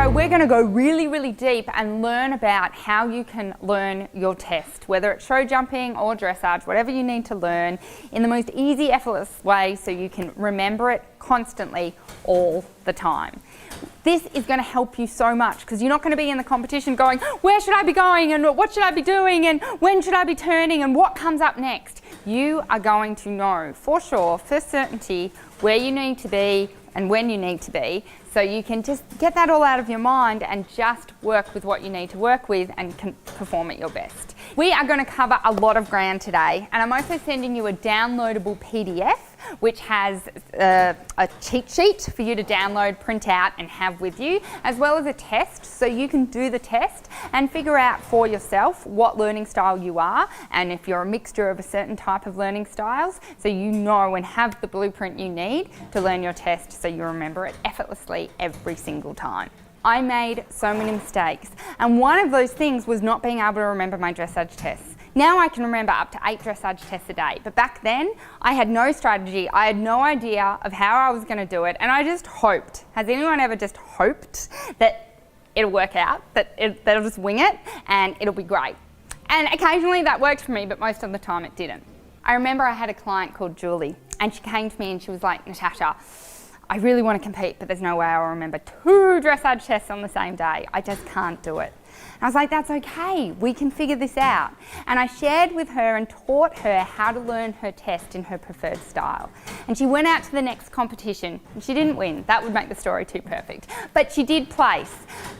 video, we're going to go really, really deep and learn about how you can learn your test, whether it's show jumping or dressage, whatever you need to learn, in the most easy, effortless way so you can remember it constantly all the time. This is going to help you so much because you're not going to be in the competition going, where should I be going and what should I be doing and when should I be turning and what comes up next. You are going to know for sure, for certainty, where you need to be and when you need to be, so you can just get that all out of your mind and just work with what you need to work with and can perform at your best. We are going to cover a lot of ground today, and I'm also sending you a downloadable PDF which has a cheat sheet for you to download, print out and have with you, as well as a test so you can do the test and figure out for yourself what learning style you are and if you're a mixture of a certain type of learning styles, so you know and have the blueprint you need to learn your test so you remember it effortlessly every single time. I made so many mistakes, and one of those things was not being able to remember my dressage tests. Now I can remember up to 8 dressage tests a day, but back then I had no strategy, I had no idea of how I was going to do it, and I just hoped. Has anyone ever just hoped that it'll work out, that they'll just wing it and it'll be great? And occasionally that worked for me, but most of the time it didn't. I remember I had a client called Julie, and she came to me and she was like, Natasha, I really want to compete, but there's no way I'll remember 2 dressage tests on the same day. I just can't do it. And I was like, that's okay, we can figure this out. And I shared with her and taught her how to learn her test in her preferred style. And she went out to the next competition and she didn't win. That would make the story too perfect. But she did place.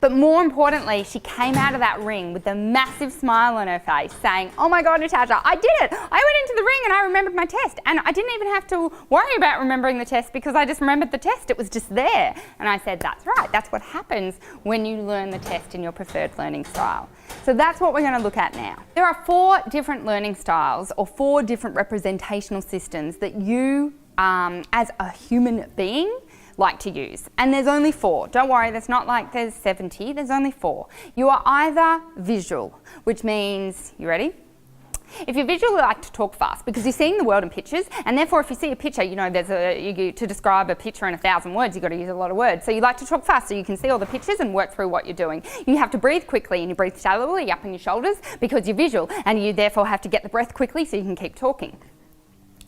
But more importantly, she came out of that ring with a massive smile on her face saying, oh my God, Natasha, I did it. I went into the ring and I remembered my test. And I didn't even have to worry about remembering the test because I just remembered the test. It was just there. And I said, that's right. That's what happens when you learn the test in your preferred learning style. So that's what we're going to look at now. There are 4 different learning styles or 4 different representational systems that you as a human being like to use. And there's only 4. Don't worry, there's not like there's 70, there's only 4. You are either visual, which means, you ready? If you're visual, you like to talk fast because you're seeing the world in pictures, and therefore if you see a picture, you know to describe a picture in 1,000 words, you've got to use a lot of words. So you like to talk fast so you can see all the pictures and work through what you're doing. You have to breathe quickly and you breathe shallowly up in your shoulders because you're visual, and you therefore have to get the breath quickly so you can keep talking.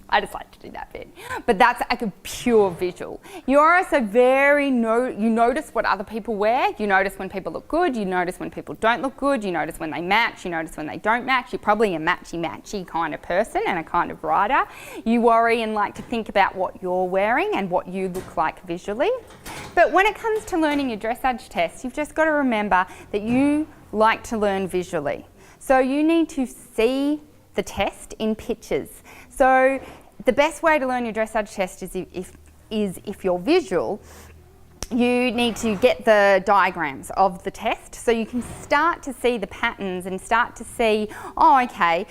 I just like to do that bit. But that's like a pure visual. You're also you notice what other people wear. You notice when people look good. You notice when people don't look good. You notice when they match. You notice when they don't match. You're probably a matchy-matchy kind of person and a kind of writer. You worry and like to think about what you're wearing and what you look like visually. But when it comes to learning your dressage test, you've just got to remember that you like to learn visually. So you need to see the test in pictures. So the best way to learn your dressage test is if you're visual, you need to get the diagrams of the test so you can start to see the patterns and start to see, oh okay,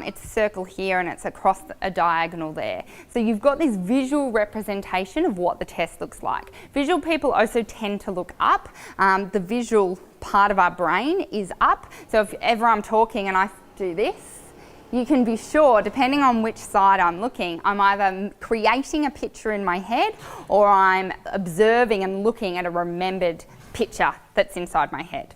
it's a circle here and it's across a diagonal there. So you've got this visual representation of what the test looks like. Visual people also tend to look up. The visual part of our brain is up. So if ever I'm talking and I do this, you can be sure, depending on which side I'm looking, I'm either creating a picture in my head or I'm observing and looking at a remembered picture that's inside my head.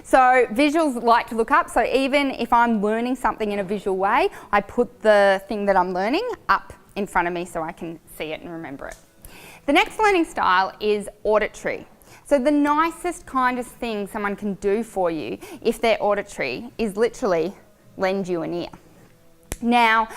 So visuals like to look up, so even if I'm learning something in a visual way, I put the thing that I'm learning up in front of me so I can see it and remember it. The next learning style is auditory. So the nicest, kindest thing someone can do for you if they're auditory is literally lend you an ear. Now,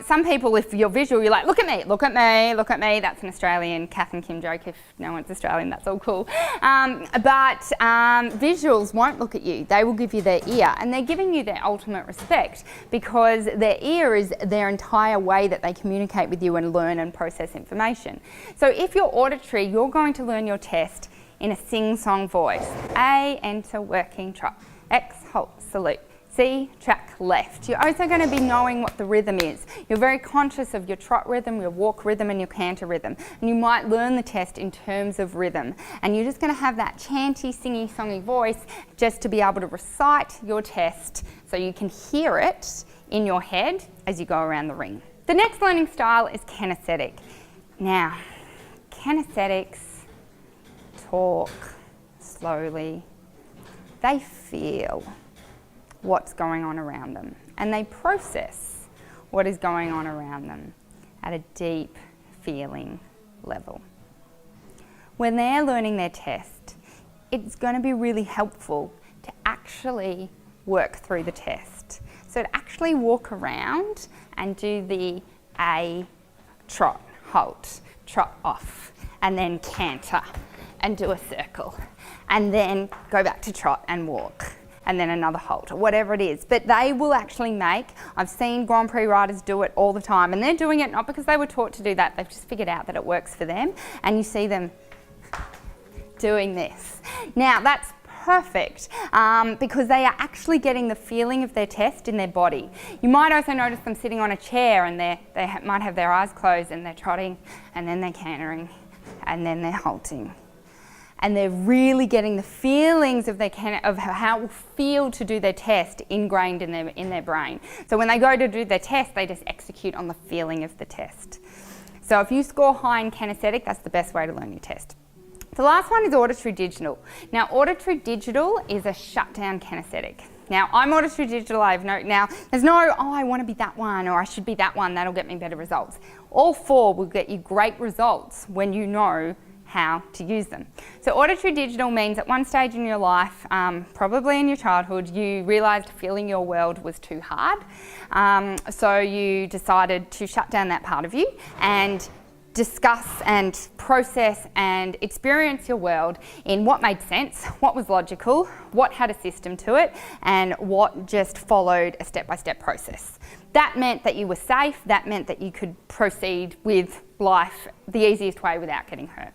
some people, if you're visual, you're like, look at me, look at me, look at me. That's an Australian Kath and Kim joke. If no one's Australian, that's all cool. But visuals won't look at you. They will give you their ear, and they're giving you their ultimate respect because their ear is their entire way that they communicate with you and learn and process information. So if you're auditory, you're going to learn your test in a sing-song voice. A, enter, working, trot. X, halt, salute. C, track left. You're also going to be knowing what the rhythm is. You're very conscious of your trot rhythm, your walk rhythm and your canter rhythm. And you might learn the test in terms of rhythm. And you're just going to have that chanty, singy, songy voice just to be able to recite your test so you can hear it in your head as you go around the ring. The next learning style is kinesthetic. Now, kinesthetics talk slowly, they feel what's going on around them and they process what is going on around them at a deep feeling level. When they're learning their test, it's going to be really helpful to actually work through the test. So to actually walk around and do the A, trot, halt, trot off, and then canter and do a circle, and then go back to trot and walk, and then another halt, or whatever it is. But they will actually I've seen Grand Prix riders do it all the time, and they're doing it not because they were taught to do that, they've just figured out that it works for them, and you see them doing this. Now that's perfect because they are actually getting the feeling of their test in their body. You might also notice them sitting on a chair and they might have their eyes closed and they're trotting and then they're cantering and then they're halting. And they're really getting the feelings of how it will feel to do their test ingrained in their brain. So when they go to do their test, they just execute on the feeling of the test. So if you score high in kinesthetic, that's the best way to learn your test. The last one is auditory digital. Now, auditory digital is a shutdown kinesthetic. Now, I'm auditory digital, there's no, I want to be that one or I should be that one, that'll get me better results. All four will get you great results when you know how to use them. So auditory digital means at one stage in your life, probably in your childhood, you realised feeling your world was too hard. So you decided to shut down that part of you and discuss and process and experience your world in what made sense, what was logical, what had a system to it, and what just followed a step-by-step process. That meant that you were safe, that meant that you could proceed with life the easiest way without getting hurt.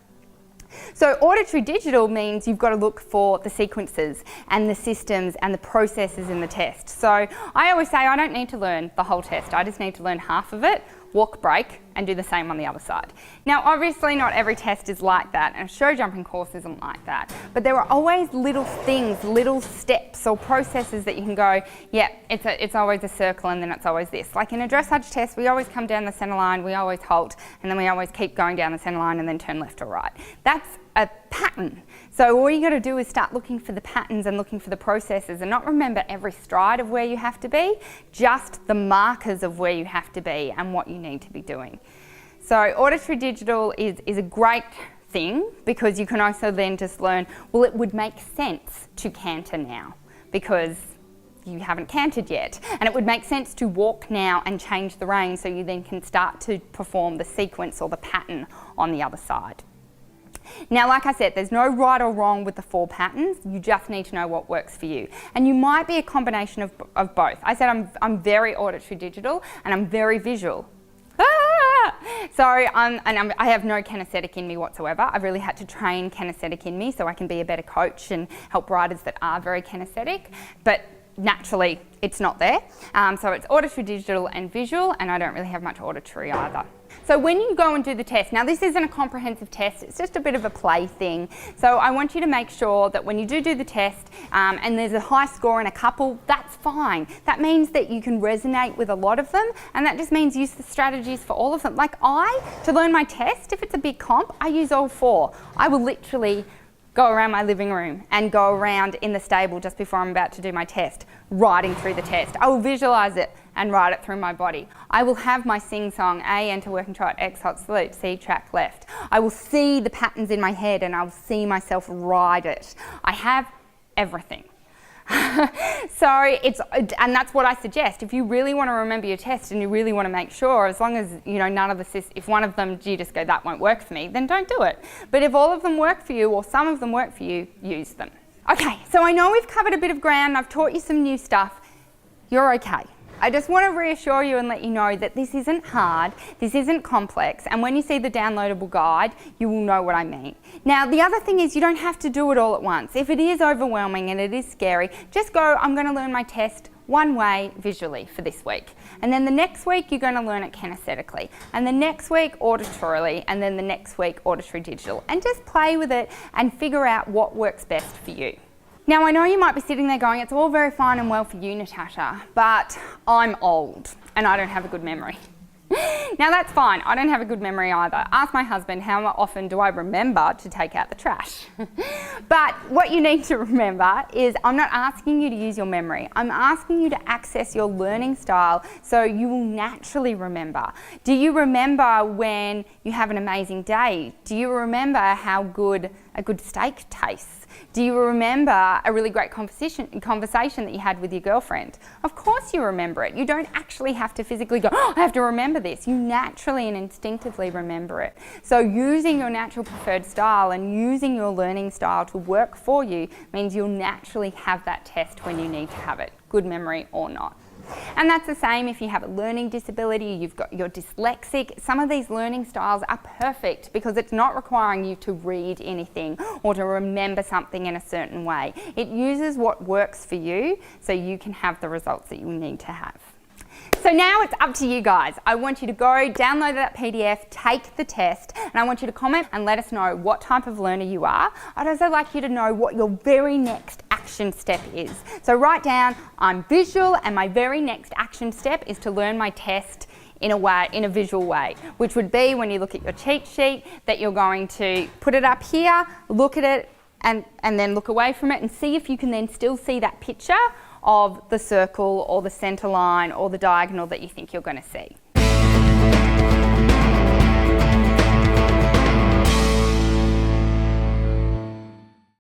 So auditory digital means you've got to look for the sequences and the systems and the processes in the test. So I always say I don't need to learn the whole test, I just need to learn half of it, walk, break, and do the same on the other side. Now, obviously not every test is like that, and a show jumping course isn't like that, but there are always little things, little steps or processes that you can go, yeah, it's always a circle and then it's always this. Like in a dressage test, we always come down the centre line, we always halt, and then we always keep going down the centre line and then turn left or right. That's a pattern. So all you got to do is start looking for the patterns and looking for the processes and not remember every stride of where you have to be, just the markers of where you have to be and what you need to be doing. So auditory digital is a great thing because you can also then just learn, well, it would make sense to canter now because you haven't cantered yet, and it would make sense to walk now and change the rein so you then can start to perform the sequence or the pattern on the other side. Now, like I said, there's no right or wrong with the four patterns. You just need to know what works for you. And you might be a combination of both. I said I'm very auditory digital and I'm very visual. I have no kinesthetic in me whatsoever. I've really had to train kinesthetic in me so I can be a better coach and help riders that are very kinesthetic. But naturally, it's not there. So it's auditory digital and visual, and I don't really have much auditory either. So when you go and do the test, now this isn't a comprehensive test, it's just a bit of a play thing. So I want you to make sure that when you do the test and there's a high score in a couple, that's fine. That means that you can resonate with a lot of them, and that just means use the strategies for all of them. Like to learn my test, if it's a big comp, I use all four. I will literally go around my living room and go around in the stable just before I'm about to do my test, riding through the test. I will visualise it and ride it through my body. I will have my sing-song, A, enter, work and trot, X, halt, salute, C, track, left. I will see the patterns in my head and I'll see myself ride it. I have everything. And that's what I suggest. If you really want to remember your test and you really want to make sure, as long as none of if one of them you just go, that won't work for me, then don't do it. But if all of them work for you or some of them work for you, use them. Okay, so I know we've covered a bit of ground, I've taught you some new stuff. You're okay. I just want to reassure you and let you know that this isn't hard, this isn't complex, and when you see the downloadable guide, you will know what I mean. Now, the other thing is you don't have to do it all at once. If it is overwhelming and it is scary, just go, I'm going to learn my test one way visually for this week. And then the next week, you're going to learn it kinesthetically. And the next week, auditorily, and then the next week, auditory digital. And just play with it and figure out what works best for you. Now, I know you might be sitting there going, it's all very fine and well for you, Natasha, but I'm old and I don't have a good memory. Now that's fine, I don't have a good memory either. Ask my husband, how often do I remember to take out the trash? But what you need to remember is I'm not asking you to use your memory. I'm asking you to access your learning style so you will naturally remember. Do you remember when you have an amazing day? Do you remember how good a good steak tastes? Do you remember a really great conversation that you had with your girlfriend? Of course you remember it. You don't actually have to physically go, oh, I have to remember this. You naturally and instinctively remember it. So using your natural preferred style and using your learning style to work for you means you'll naturally have that test when you need to have it, good memory or not. And that's the same if you have a learning disability, you're dyslexic. Some of these learning styles are perfect because it's not requiring you to read anything or to remember something in a certain way. It uses what works for you so you can have the results that you need to have. So now it's up to you guys. I want you to go download that PDF, take the test, and I want you to comment and let us know what type of learner you are. I'd also like you to know what your very next action step is. So write down, I'm visual and my very next action step is to learn my test in a visual way, which would be when you look at your cheat sheet that you're going to put it up here, look at it and then look away from it and see if you can then still see that picture of the circle or the centre line or the diagonal that you think you're going to see.